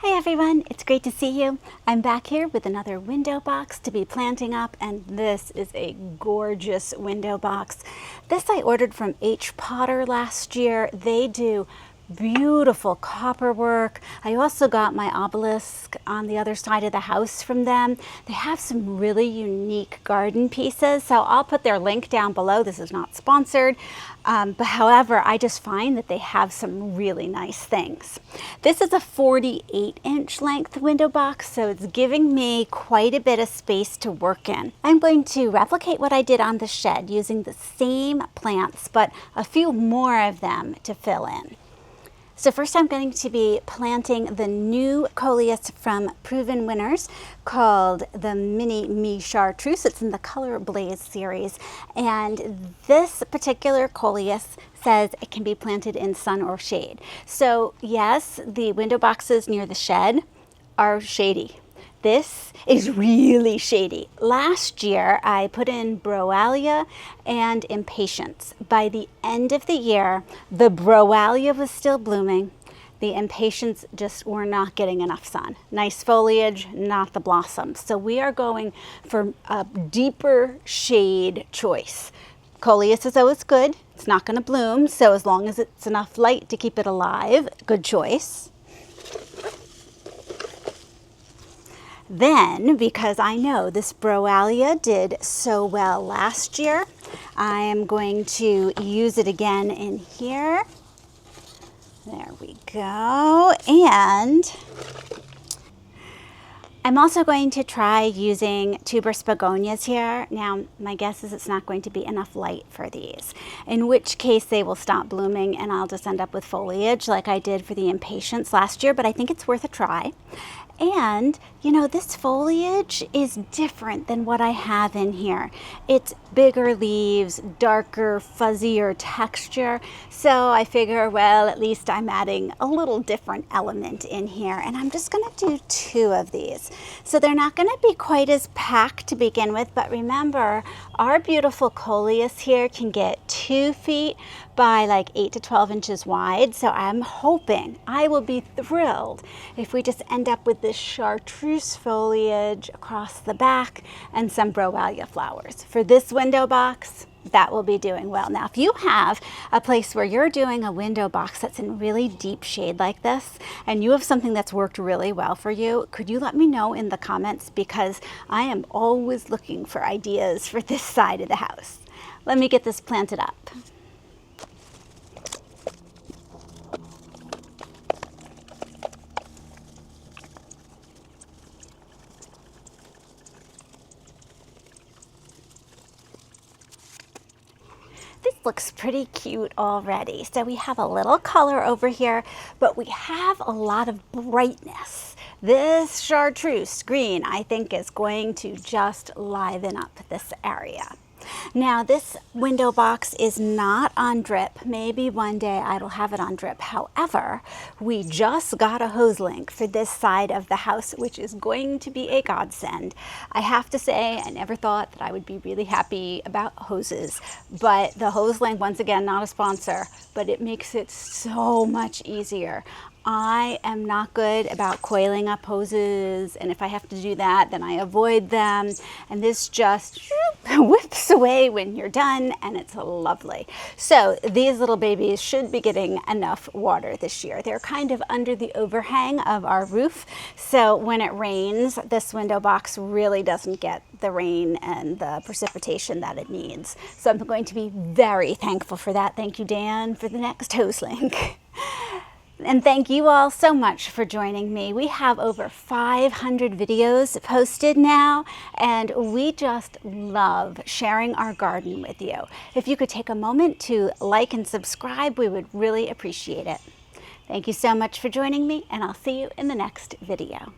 Hi everyone, it's great to see you. I'm back here with another window box to be planting up, and this is a gorgeous window box. This I ordered from H. Potter last year. They do beautiful copper work. I also got my obelisk on the other side of the house from them. They have some really unique garden pieces, so I'll put their link down below. This is not sponsored, but however, I just find that they have some really nice things. This is a 48-inch length window box, so it's giving me quite a bit of space to work in. I'm going to replicate what I did on the shed using the same plants, but a few more of them to fill in. So first I'm going to be planting the new Coleus from Proven Winners called the Mini Me Chartreuse. It's in the Colorblaze series. And this particular Coleus says it can be planted in sun or shade. So yes, the window boxes near the shed are shady. This is really shady. Last year, I put in Browalia and Impatience. By the end of the year, the Browalia was still blooming. The Impatience just were not getting enough sun. Nice foliage, not the blossoms. So we are going for a deeper shade choice. Coleus is always good. It's not going to bloom, so as long as it's enough light to keep it alive, good choice. Then, because I know this Browalia did so well last year, I am going to use it again in here. There we go. And I'm also going to try using tuberous begonias here. Now, my guess is it's not going to be enough light for these, in which case they will stop blooming and I'll just end up with foliage like I did for the Impatience last year, but I think it's worth a try. And, you know, this foliage is different than what I have in here. It's bigger leaves, darker, fuzzier texture. So I figure, well, at least I'm adding a little different element in here. And I'm just going to do 2 of these. So they're not going to be quite as packed to begin with. But remember, our beautiful Coleus here can get 2 feet by like 8 to 12 inches wide. So I'm hoping, I will be thrilled if we just end up with this chartreuse foliage across the back and some Browalia flowers. For this window box, that will be doing well. Now, if you have a place where you're doing a window box that's in really deep shade like this, and you have something that's worked really well for you, could you let me know in the comments, because I am always looking for ideas for this side of the house. Let me get this planted up. This looks pretty cute already. So we have a little color over here, but we have a lot of brightness. This chartreuse green, I think, is going to just liven up this area. Now, this window box is not on drip. Maybe one day I will have it on drip. However, we just got a hose link for this side of the house, which is going to be a godsend. I have to say, I never thought that I would be really happy about hoses, but the hose link, once again, not a sponsor, but it makes it so much easier. I am not good about coiling up hoses, and if I have to do that, then I avoid them, and this just whips away when you're done, and it's lovely. So these little babies should be getting enough water this year. They're kind of under the overhang of our roof, so when it rains, this window box really doesn't get the rain and the precipitation that it needs. So I'm going to be very thankful for that. Thank you, Dan, for the next hose link. And thank you all so much for joining me. We have over 500 videos posted now, and we just love sharing our garden with you. If you could take a moment to like and subscribe, we would really appreciate it. Thank you so much for joining me, and I'll see you in the next video.